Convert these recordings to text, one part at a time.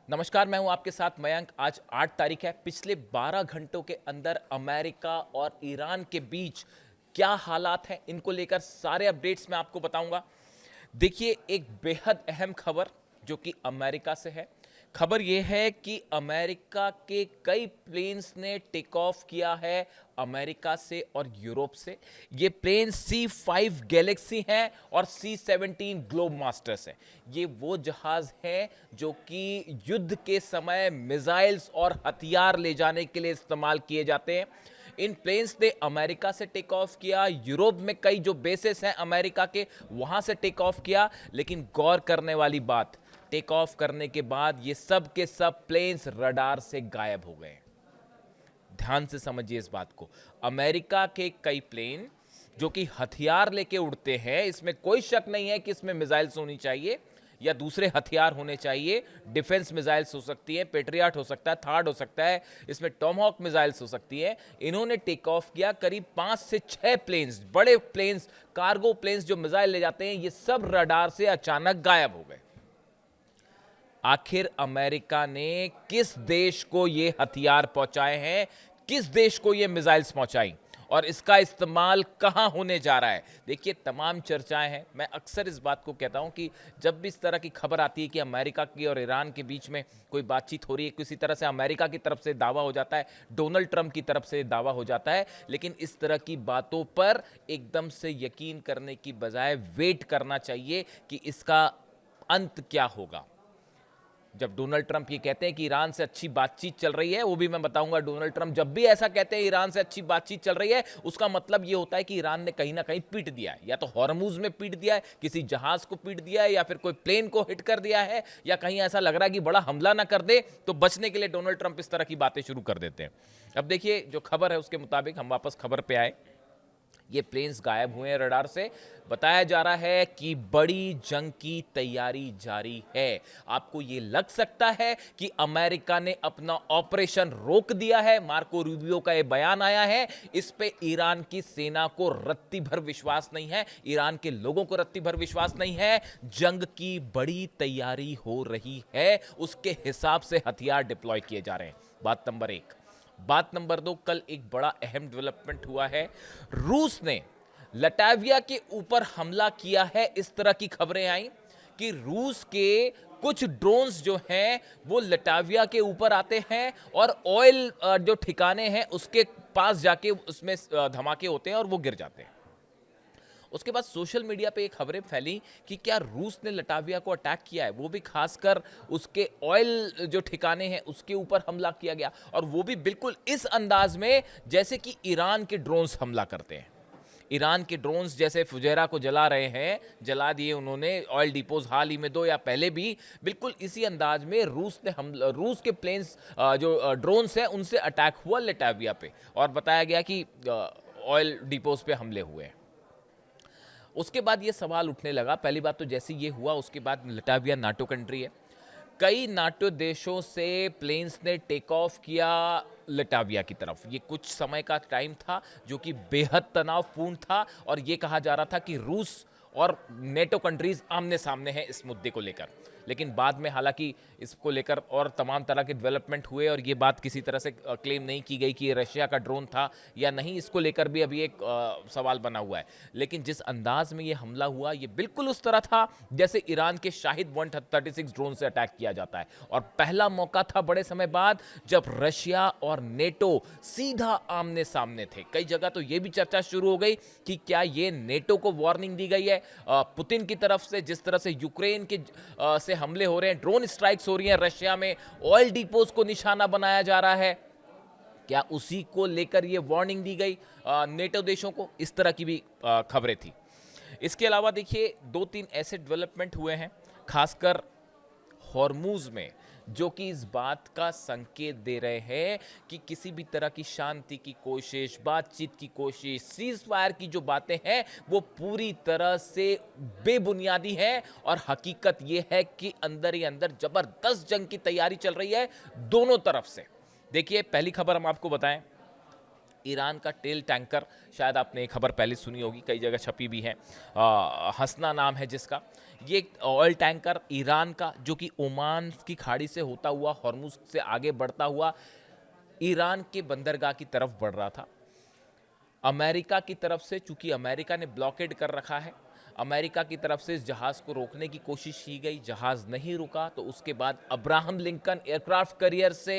नमस्कार, मैं हूं आपके साथ मयंक। आज 8 तारीख है। पिछले 12 घंटों के अंदर अमेरिका और ईरान के बीच क्या हालात हैं, इनको लेकर सारे अपडेट्स मैं आपको बताऊंगा। देखिए, एक बेहद अहम खबर जो कि अमेरिका से है। खबर यह है कि अमेरिका के कई प्लेन्स ने टेक ऑफ किया है अमेरिका से और यूरोप से। ये प्लेन C5 गैलेक्सी हैं और C17 ग्लोब मास्टर्स हैं। ये वो जहाज हैं जो कि युद्ध के समय मिसाइल्स और हथियार ले जाने के लिए इस्तेमाल किए जाते हैं। इन प्लेन्स ने अमेरिका से टेक ऑफ किया, यूरोप में कई जो बेसेस हैं अमेरिका के वहां से टेक ऑफ किया। लेकिन गौर करने वाली बात, टेक ऑफ करने के बाद ये सब के सब प्लेन्स रडार से गायब हो गए। ध्यान से समझिए इस बात को। अमेरिका के कई प्लेन जो कि हथियार लेके उड़ते हैं, इसमें कोई शक नहीं है कि इसमें मिसाइल्स होनी चाहिए या दूसरे हथियार होने चाहिए। डिफेंस मिसाइल्स हो सकती है, पेट्रियट हो सकता है, थार्ड हो सकता है, इसमें टॉमहॉक मिसाइल्स हो सकती है। इन्होंने टेक ऑफ किया। करीब 5 से 6 प्लेन्स, बड़े प्लेन्स, कार्गो प्लेन्स जो मिसाइल ले जाते हैं, ये सब रडार से अचानक गायब हो गए। आखिर अमेरिका ने किस देश को ये हथियार पहुंचाए हैं, किस देश को ये मिसाइल्स पहुंचाई और इसका इस्तेमाल कहां होने जा रहा है? देखिए, तमाम चर्चाएं हैं। मैं अक्सर इस बात को कहता हूं कि जब भी इस तरह की खबर आती है कि अमेरिका की और ईरान के बीच में कोई बातचीत हो रही है, किसी तरह से अमेरिका की तरफ से दावा हो जाता है, डोनाल्ड ट्रंप की तरफ से दावा हो जाता है। लेकिन इस तरह की बातों पर एकदम से यकीन करने की बजाय वेट करना चाहिए कि इसका अंत क्या होगा। जब डोनाल्ड ट्रंप ये कहते हैं कि ईरान से अच्छी बातचीत चल रही है, वो भी मैं बताऊंगा, डोनाल्ड ट्रंप जब भी ऐसा कहते हैं ईरान से अच्छी बातचीत चल रही है, उसका मतलब ये होता है कि ईरान ने कहीं ना कहीं पीट दिया है। या तो हॉर्मुज में पीट दिया है, किसी जहाज को पीट दिया है, या फिर कोई प्लेन को हिट कर दिया है, या कहीं ऐसा लग रहा है कि बड़ा हमला ना कर दे, तो बचने के लिए डोनाल्ड ट्रंप इस तरह की बातें शुरू कर देते हैं। अब देखिए, जो खबर है उसके मुताबिक हम वापस खबर पे आए। ये प्लेन्स गायब हुए हैं रडार से। बताया जा रहा है कि बड़ी जंग की तैयारी जारी है। आपको ये लग सकता है कि अमेरिका ने अपना ऑपरेशन रोक दिया है। मार्को रूबियो का ये बयान आया है। इस पे ईरान की सेना को रत्ती भर विश्वास नहीं है, ईरान के लोगों को रत्ती भर विश्वास नहीं है। जंग की बड़ी तैयारी हो रही है, उसके हिसाब से हथियार डिप्लॉय किए जा रहे हैं। बात नंबर 1। बात नंबर 2, कल एक बड़ा अहम डेवलपमेंट हुआ है। रूस ने लटाविया के ऊपर हमला किया है। इस तरह की खबरें आई कि रूस के कुछ ड्रोन्स जो हैं वो लटाविया के ऊपर आते हैं और ऑयल जो ठिकाने हैं उसके पास जाके उसमें धमाके होते हैं और वो गिर जाते हैं। उसके बाद सोशल मीडिया पे एक खबरें फैली कि क्या रूस ने लटाविया को अटैक किया है, वो भी खासकर उसके ऑयल जो ठिकाने हैं उसके ऊपर हमला किया गया, और वो भी बिल्कुल इस अंदाज में जैसे कि ईरान के ड्रोन्स हमला करते हैं। ईरान के ड्रोन्स जैसे फुजैरा को जला रहे हैं, जला दिए उन्होंने ऑयल डिपोज हाल ही में 2 या पहले भी, बिल्कुल इसी अंदाज में रूस के प्लेन्स जो ड्रोन्स हैं उनसे अटैक हुआ लटाविया पे, और बताया गया कि ऑयल डिपोज पे हमले हुए हैं। उसके बाद ये सवाल उठने लगा, पहली बात तो जैसे ये हुआ उसके बाद लटाविया नाटो कंट्री है। कई नाटो देशों से प्लेन्स ने टेक ऑफ किया लटाविया की तरफ। ये कुछ समय का टाइम था जो कि बेहद तनावपूर्ण था, और ये कहा जा रहा था कि रूस और नेटो कंट्रीज आमने सामने हैं इस मुद्दे को लेकर। लेकिन बाद में हालांकि इसको लेकर और तमाम तरह के डेवलपमेंट हुए, और ये बात किसी तरह से क्लेम नहीं की गई कि ये रशिया का ड्रोन था या नहीं, इसको लेकर भी अभी एक सवाल बना हुआ है। लेकिन जिस अंदाज में ये हमला हुआ, ये बिल्कुल उस तरह था जैसे ईरान के शाहिद 136 ड्रोन से अटैक किया जाता है। और पहला मौका था बड़े समय बाद जब रशिया और नेटो सीधा आमने सामने थे। कई जगह तो ये भी चर्चा शुरू हो गई कि क्या ये नेटो को वार्निंग दी गई है पुतिन की तरफ से, जिस तरह से यूक्रेन के से हमले हो रहे हैं, ड्रोन स्ट्राइक्स हो रही हैं रशिया में, ऑयल डिपोज को निशाना बनाया जा रहा है, क्या उसी को लेकर ये वार्निंग दी गई नेटो देशों को? इस तरह की भी खबरें थी। इसके अलावा देखिए, 2-3 ऐसे डेवलपमेंट हुए हैं खासकर हॉर्मूज में, जो कि इस बात का संकेत दे रहे हैं कि किसी भी तरह की शांति की कोशिश, बातचीत की कोशिश, सीज फायर की जो बातें हैं वो पूरी तरह से बेबुनियादी हैं। और हकीकत ये है कि अंदर ही अंदर जबरदस्त जंग की तैयारी चल रही है दोनों तरफ से। देखिए, पहली खबर हम आपको बताएं, ईरान का टेल टैंकर, शायद आपने ये खबर पहले सुनी होगी, कई जगह छपी भी है, हसना नाम है जिसका। ये एक ऑयल टैंकर ईरान का, जो कि ओमान की खाड़ी से होता हुआ हॉर्मुज से आगे बढ़ता हुआ ईरान के बंदरगाह की तरफ बढ़ रहा था। अमेरिका की तरफ से, चूंकि अमेरिका ने ब्लॉकेड कर रखा है, अमेरिका की तरफ से इस जहाज को रोकने की कोशिश की गई, जहाज नहीं रुका। तो उसके बाद अब्राहम लिंकन एयरक्राफ्ट कैरियर से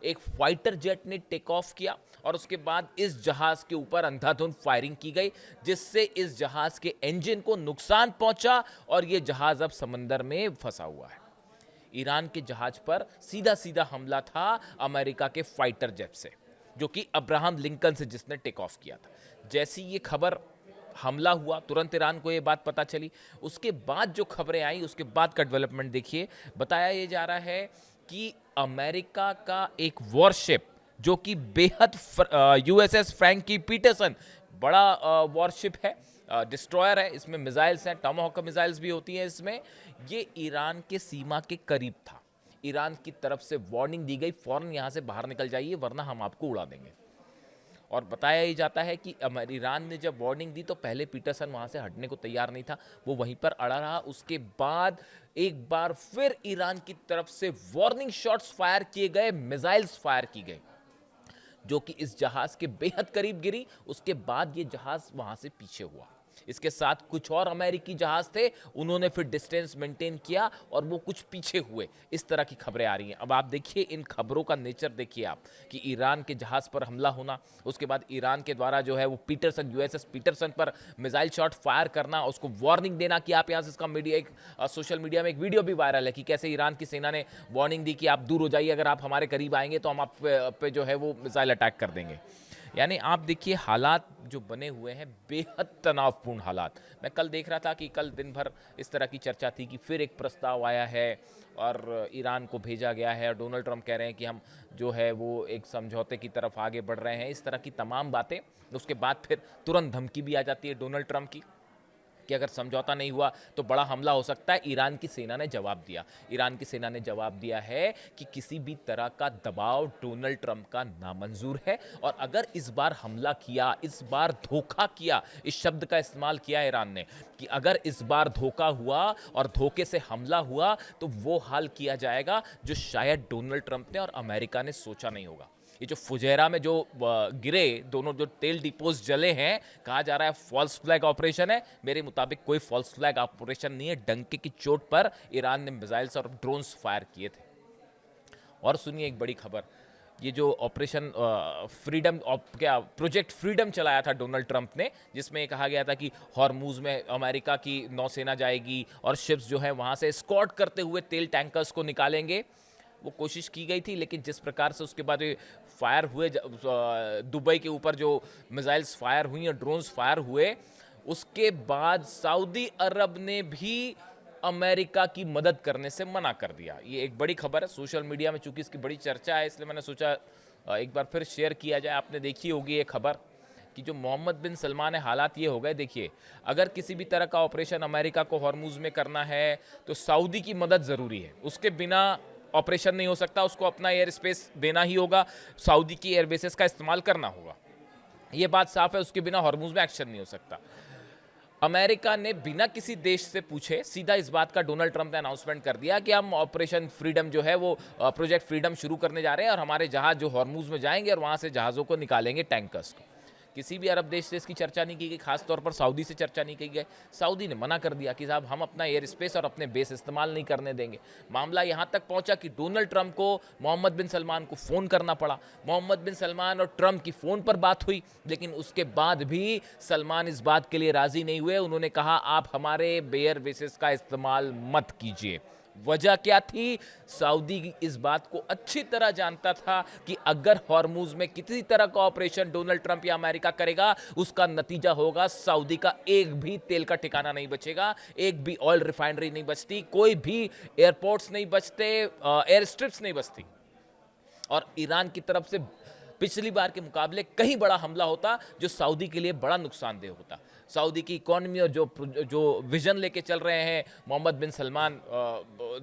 एक फाइटर जेट ने टेक ऑफ किया और उसके बाद इस जहाज के ऊपर अंधाधुंध फायरिंग की गई, जिससे इस जहाज के इंजन को नुकसान पहुंचा और यह जहाज अब समंदर में फंसा हुआ है। ईरान के जहाज पर सीधा सीधा हमला था अमेरिका के फाइटर जेट से, जो कि अब्राहम लिंकन से जिसने टेक ऑफ किया था। जैसी ये खबर हमला हुआ, तुरंत ईरान को ये बात पता चली। उसके बाद जो खबरें आई, उसके बाद का डेवलपमेंट देखिए। बताया ये जा रहा है कि अमेरिका का एक वॉरशिप, जो कि बेहद यूएसएस फ्रैंकी पीटरसन, बड़ा वॉरशिप है, डिस्ट्रॉयर है, इसमें मिसाइल्स हैं, टॉमहॉक मिसाइल्स भी होती हैं इसमें। ये ईरान के सीमा के करीब था। ईरान की तरफ से वार्निंग दी गई, फौरन यहाँ से बाहर निकल जाइए वरना हम आपको उड़ा देंगे। और बताया ही जाता है कि ईरान ने जब वार्निंग दी तो पहले पीटरसन वहाँ से हटने को तैयार नहीं था, वो वहीं पर अड़ा रहा। उसके बाद एक बार फिर ईरान की तरफ से वार्निंग शॉट्स फायर किए गए, मिसाइल्स फायर की गई, जो कि इस जहाज के बेहद करीब गिरी। उसके बाद ये जहाज वहाँ से पीछे हुआ। इसके साथ कुछ और अमेरिकी जहाज थे, उन्होंने फिर डिस्टेंस मेंटेन किया और वो कुछ पीछे हुए। इस तरह की खबरें आ रही हैं। अब आप देखिए इन खबरों का नेचर देखिए आप, कि ईरान के जहाज पर हमला होना, उसके बाद ईरान के द्वारा जो है वो पीटरसन, यूएसएस पीटरसन पर मिसाइल शॉट फायर करना, उसको वार्निंग देना कि आप यहाँ से, इसका मीडिया एक सोशल मीडिया में एक वीडियो भी वायरल है कि कैसे ईरान की सेना ने वार्निंग दी कि आप दूर हो जाइए, अगर आप हमारे करीब आएंगे तो हम आप पे जो है वो मिसाइल अटैक कर देंगे। यानी आप देखिए हालात जो बने हुए हैं, बेहद तनावपूर्ण हालात। मैं कल देख रहा था कि कल दिन भर इस तरह की चर्चा थी कि फिर एक प्रस्ताव आया है और ईरान को भेजा गया है और डोनाल्ड ट्रंप कह रहे हैं कि हम जो है वो एक समझौते की तरफ आगे बढ़ रहे हैं, इस तरह की तमाम बातें। उसके बाद फिर तुरंत धमकी भी आ जाती है डोनाल्ड ट्रंप की कि अगर समझौता नहीं हुआ तो बड़ा हमला हो सकता है। ईरान की सेना ने जवाब दिया, ईरान की सेना ने जवाब दिया है कि किसी भी तरह का दबाव डोनाल्ड ट्रंप का नामंजूर है, और अगर इस बार हमला किया, इस बार धोखा किया, इस शब्द का इस्तेमाल किया ईरान ने कि अगर इस बार धोखा हुआ और धोखे से हमला हुआ तो वो हाल किया जाएगा जो शायद डोनाल्ड ट्रंप ने और अमेरिका ने सोचा नहीं होगा। ये जो फुजेरा में जो गिरे दोनों, जो तेल डिपोज जले हैं, कहा जा रहा है फॉल्स फ्लैग ऑपरेशन है। मेरे मुताबिक कोई फॉल्स फ्लैग ऑपरेशन नहीं है। डंके की चोट पर ईरान ने मिसाइल्स और ड्रोन्स फायर किए थे। और सुनिए एक बड़ी खबर, ये जो ऑपरेशन फ्रीडम, क्या प्रोजेक्ट फ्रीडम चलाया था डोनाल्ड ट्रंप ने, जिसमें कहा गया था कि हॉर्मुज में अमेरिका की नौसेना जाएगी और शिप्स जो है वहाँ से एस्कॉर्ट करते हुए तेल टैंकर्स को निकालेंगे। वो कोशिश की गई थी, लेकिन जिस प्रकार से उसके बाद फायर हुए, दुबई के ऊपर जो मिसाइल्स फायर हुई और ड्रोन्स फायर हुए, उसके बाद सऊदी अरब ने भी अमेरिका की मदद करने से मना कर दिया। ये एक बड़ी खबर है सोशल मीडिया में, चूंकि इसकी बड़ी चर्चा है इसलिए मैंने सोचा एक बार फिर शेयर किया जाए। आपने देखी होगी ये खबर कि जो मोहम्मद बिन सलमान है, हालात ये हो गए। देखिए, अगर किसी भी तरह का ऑपरेशन अमेरिका को हॉर्मुज में करना है तो सऊदी की मदद ज़रूरी है, उसके बिना ऑपरेशन नहीं हो सकता। उसको अपना एयर स्पेस देना ही होगा, सऊदी की एयर बेसेस का इस्तेमाल करना होगा, ये बात साफ है। उसके बिना हॉर्मुज में एक्शन नहीं हो सकता। अमेरिका ने बिना किसी देश से पूछे सीधा इस बात का डोनाल्ड ट्रंप ने अनाउंसमेंट कर दिया कि हम ऑपरेशन फ्रीडम जो है वो प्रोजेक्ट फ्रीडम शुरू करने जा रहे हैं और हमारे जहाज जो हॉर्मुज में जाएंगे और वहां से जहाज़ों को निकालेंगे, टैंकर्स को। किसी भी अरब देश से इसकी चर्चा नहीं की गई, खासतौर पर सऊदी से चर्चा नहीं की गई। सऊदी ने मना कर दिया कि साहब हम अपना एयर स्पेस और अपने बेस इस्तेमाल नहीं करने देंगे। मामला यहाँ तक पहुँचा कि डोनाल्ड ट्रंप को मोहम्मद बिन सलमान को फ़ोन करना पड़ा। मोहम्मद बिन सलमान और ट्रंप की फ़ोन पर बात हुई, लेकिन उसके बाद भी सलमान इस बात के लिए राज़ी नहीं हुए। उन्होंने कहा आप हमारे एयर बेसिस का इस्तेमाल मत कीजिए। वजह क्या थी? सऊदी इस बात को अच्छी तरह जानता था कि अगर हॉर्मुज में किसी तरह का ऑपरेशन डोनाल्ड ट्रंप या अमेरिका करेगा, उसका नतीजा होगा सऊदी का एक भी तेल का ठिकाना नहीं बचेगा, एक भी ऑयल रिफाइनरी नहीं बचती, कोई भी एयरपोर्ट्स नहीं बचते, एयर स्ट्रिप्स नहीं बचती। और ईरान की तरफ से पिछली बार के मुकाबले कहीं बड़ा हमला होता जो सऊदी के लिए बड़ा नुकसानदेह होता। सऊदी की इकोनॉमी और जो जो विजन लेके चल रहे हैं मोहम्मद बिन सलमान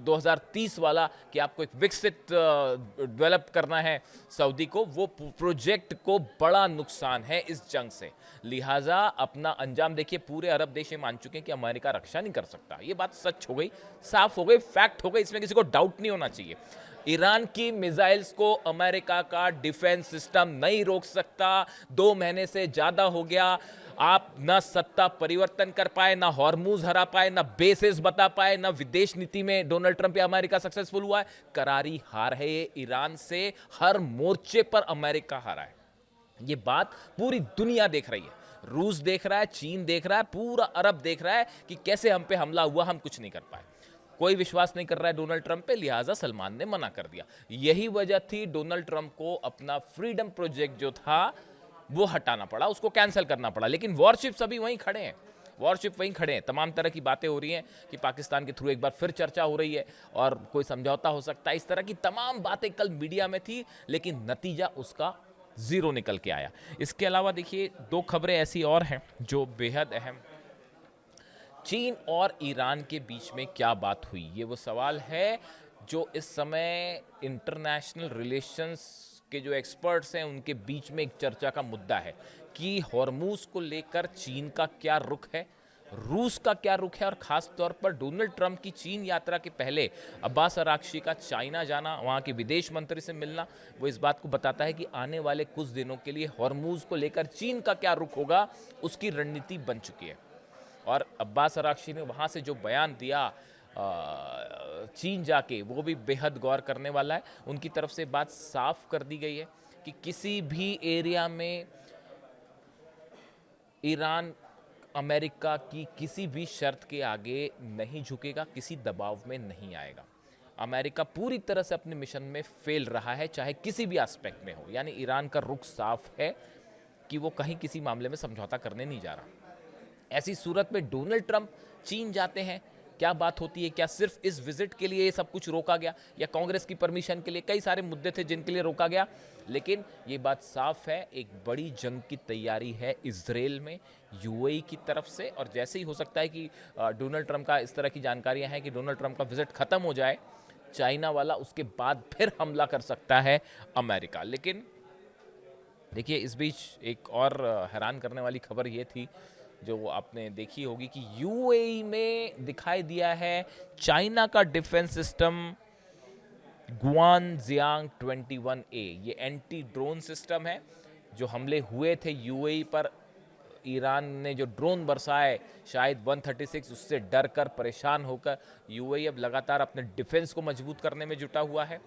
2030 वाला कि आपको एक विकसित डेवलप करना है सऊदी को, वो प्रोजेक्ट को बड़ा नुकसान है इस जंग से। लिहाजा अपना अंजाम देखिए, पूरे अरब देश ये मान चुके हैं कि अमेरिका रक्षा नहीं कर सकता। ये बात सच हो गई, साफ हो गई, फैक्ट हो गई, इसमें किसी को डाउट नहीं होना चाहिए। ईरान की मिसाइल्स को अमेरिका का डिफेंस सिस्टम नहीं रोक सकता। 2 महीने से ज्यादा हो गया, आप ना सत्ता परिवर्तन कर पाए, ना हॉर्मूज हरा पाए, ना बेसिस बता पाए, ना विदेश नीति में डोनाल्ड ट्रंप या अमेरिका सक्सेसफुल हुआ है। करारी हार है ये ईरान से, हर मोर्चे पर अमेरिका हारा है। ये बात पूरी दुनिया देख रही है, रूस देख रहा है, चीन देख रहा है, पूरा अरब देख रहा है कि कैसे हम पे हमला हुआ, हम कुछ नहीं कर पाए। कोई विश्वास नहीं कर रहा है डोनाल्ड ट्रंप पे, लिहाजा सलमान ने मना कर दिया। यही वजह थी डोनाल्ड ट्रंप को अपना फ्रीडम प्रोजेक्ट जो था वो हटाना पड़ा, उसको कैंसिल करना पड़ा। लेकिन वॉरशिप्स अभी वहीं खड़े हैं, वॉरशिप वहीं खड़े हैं। तमाम तरह की बातें हो रही हैं कि पाकिस्तान के थ्रू एक बार फिर चर्चा हो रही है और कोई समझौता हो सकता है। इस तरह की तमाम बातें कल मीडिया में थी, लेकिन नतीजा उसका जीरो निकल के आया। इसके अलावा देखिए 2 खबरें ऐसी और हैं जो बेहद अहम। चीन और ईरान के बीच में क्या बात हुई, ये वो सवाल है जो इस समय इंटरनेशनल रिलेशंस के जो एक्सपर्ट्स हैं उनके बीच में एक चर्चा का मुद्दा है कि हॉर्मूज को लेकर चीन का क्या रुख है, रूस का क्या रुख है, और खास तौर पर डोनाल्ड ट्रंप की चीन यात्रा के पहले अब्बास अराक्ची का चाइना जाना, वहाँ के विदेश मंत्री से मिलना, वो इस बात को बताता है कि आने वाले कुछ दिनों के लिए हॉर्मूज को लेकर चीन का क्या रुख होगा, उसकी रणनीति बन चुकी है। और अब्बास अराक्ची ने वहाँ से जो बयान दिया चीन जाके, वो भी बेहद गौर करने वाला है। उनकी तरफ से बात साफ कर दी गई है कि किसी भी एरिया में ईरान अमेरिका की किसी भी शर्त के आगे नहीं झुकेगा, किसी दबाव में नहीं आएगा। अमेरिका पूरी तरह से अपने मिशन में फेल रहा है, चाहे किसी भी एस्पेक्ट में हो। यानी ईरान का रुख साफ है कि वो कहीं किसी मामले में समझौता करने नहीं जा रहा। ऐसी सूरत में डोनाल्ड ट्रंप चीन जाते हैं, क्या बात होती है? क्या सिर्फ इस विजिट के लिए ये सब कुछ रोका गया, या कांग्रेस की परमिशन के लिए? कई सारे मुद्दे थे जिनके लिए रोका गया, लेकिन ये बात साफ है, एक बड़ी जंग की तैयारी है इजराइल में यूएई की तरफ से। और जैसे ही हो सकता है कि डोनाल्ड ट्रंप का, इस तरह की जानकारियां हैं कि डोनाल्ड ट्रंप का विजिट खत्म हो जाए चाइना वाला, उसके बाद फिर हमला कर सकता है अमेरिका। लेकिन देखिए, इस बीच एक और हैरान करने वाली खबर ये थी जो आपने देखी होगी कि यूएई में दिखाई दिया है चाइना का डिफेंस सिस्टम गुआनजियांग 21A। ये एंटी ड्रोन सिस्टम है। जो हमले हुए थे यूएई पर, ईरान ने जो ड्रोन बरसाए शायद 136, उससे डर कर, परेशान होकर यूएई अब लगातार अपने डिफेंस को मजबूत करने में जुटा हुआ है।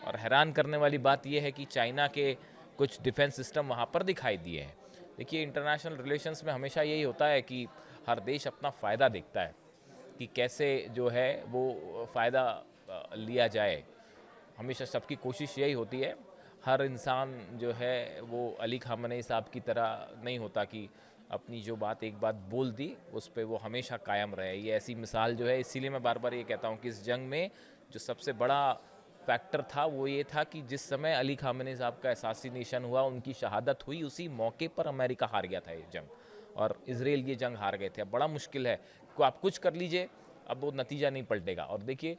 और हैरान करने वाली बात यह है कि चाइना के कुछ डिफेंस सिस्टम वहाँ पर दिखाई दिए हैं। देखिए, इंटरनेशनल रिलेशंस में हमेशा यही होता है कि हर देश अपना फ़ायदा देखता है कि कैसे जो है वो फ़ायदा लिया जाए। हमेशा सबकी कोशिश यही होती है। हर इंसान जो है वो अली खामनेई साहब की तरह नहीं होता कि अपनी जो बात एक बात बोल दी उस पर वो हमेशा कायम रहे। ये ऐसी मिसाल जो है, इसीलिए मैं बार बार ये कहता हूँ कि इस जंग में जो सबसे बड़ा फैक्टर था वो ये था कि जिस समय अली खामनेई साहब का असैसिनेशन हुआ, उनकी शहादत हुई, उसी मौके पर अमेरिका हार गया था ये जंग, और इजराइल ये जंग हार गए थे। अब बड़ा मुश्किल है को आप कुछ कर लीजिए, अब वो नतीजा नहीं पलटेगा। और देखिए,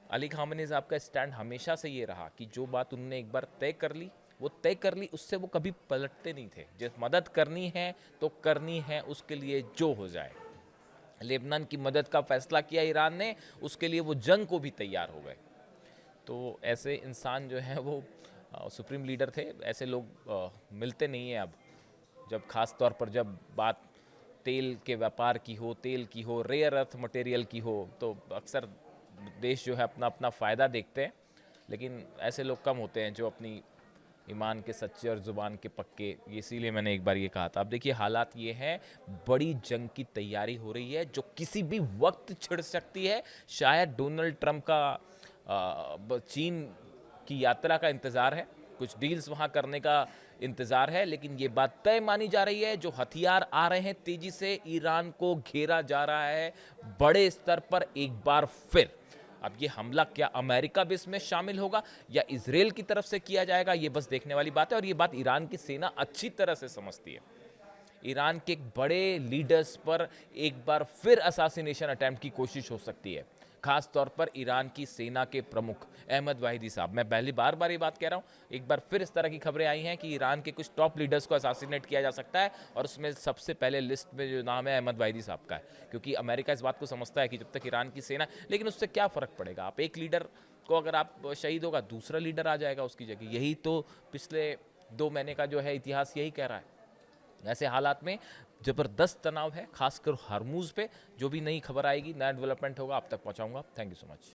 अली खामनेई साहब का स्टैंड हमेशा से ये रहा कि जो बात उन्होंने एक बार तय कर ली वो तय कर ली, उससे वो कभी पलटते नहीं थे। जिस मदद करनी है तो करनी है, उसके लिए जो हो जाए। लेबनान की मदद का फैसला किया ईरान ने, उसके लिए वो जंग को भी तैयार हो गए। तो ऐसे इंसान जो हैं वो सुप्रीम लीडर थे। ऐसे लोग मिलते नहीं हैं अब, जब खास तौर पर जब बात तेल के व्यापार की हो, तेल की हो, रेयर अर्थ मटेरियल की हो, तो अक्सर देश जो है अपना अपना फ़ायदा देखते हैं। लेकिन ऐसे लोग कम होते हैं जो अपनी ईमान के सच्चे और ज़ुबान के पक्के। इसीलिए मैंने एक बार ये कहा था। अब देखिए, हालात ये हैं, बड़ी जंग की तैयारी हो रही है जो किसी भी वक्त छिड़ सकती है। शायद डोनाल्ड ट्रंप का चीन की यात्रा का इंतज़ार है, कुछ डील्स वहाँ करने का इंतज़ार है, लेकिन ये बात तय मानी जा रही है जो हथियार आ रहे हैं तेज़ी से, ईरान को घेरा जा रहा है बड़े स्तर पर एक बार फिर। अब ये हमला क्या अमेरिका भी इसमें शामिल होगा या इजराइल की तरफ से किया जाएगा, ये बस देखने वाली बात है। और ये बात ईरान की सेना अच्छी तरह से समझती है। ईरान के एक बड़े लीडर्स पर एक बार फिर असासिनेशन अटेम्प्ट की कोशिश हो सकती है, खास तौर पर ईरान की सेना के प्रमुख अहमद वाहिदी साहब। मैं पहली बार ये बात कह रहा हूं, एक बार फिर इस तरह की खबरें आई हैं कि ईरान के कुछ टॉप लीडर्स को असासिनेट किया जा सकता है, और उसमें सबसे पहले लिस्ट में जो नाम है अहमद वाहिदी साहब का है, क्योंकि अमेरिका इस बात को समझता है कि जब तक ईरान की सेना, लेकिन उससे क्या फर्क पड़ेगा, आप एक लीडर को अगर आप शहीद होगा, दूसरा लीडर आ जाएगा उसकी जगह। यही तो पिछले 2 महीने का जो है इतिहास यही कह रहा है। ऐसे हालात में जबरदस्त तनाव है, खासकर हरमुज पे। जो भी नई खबर आएगी, नया डेवलपमेंट होगा, आप तक पहुंचाऊंगा। Thank you so much.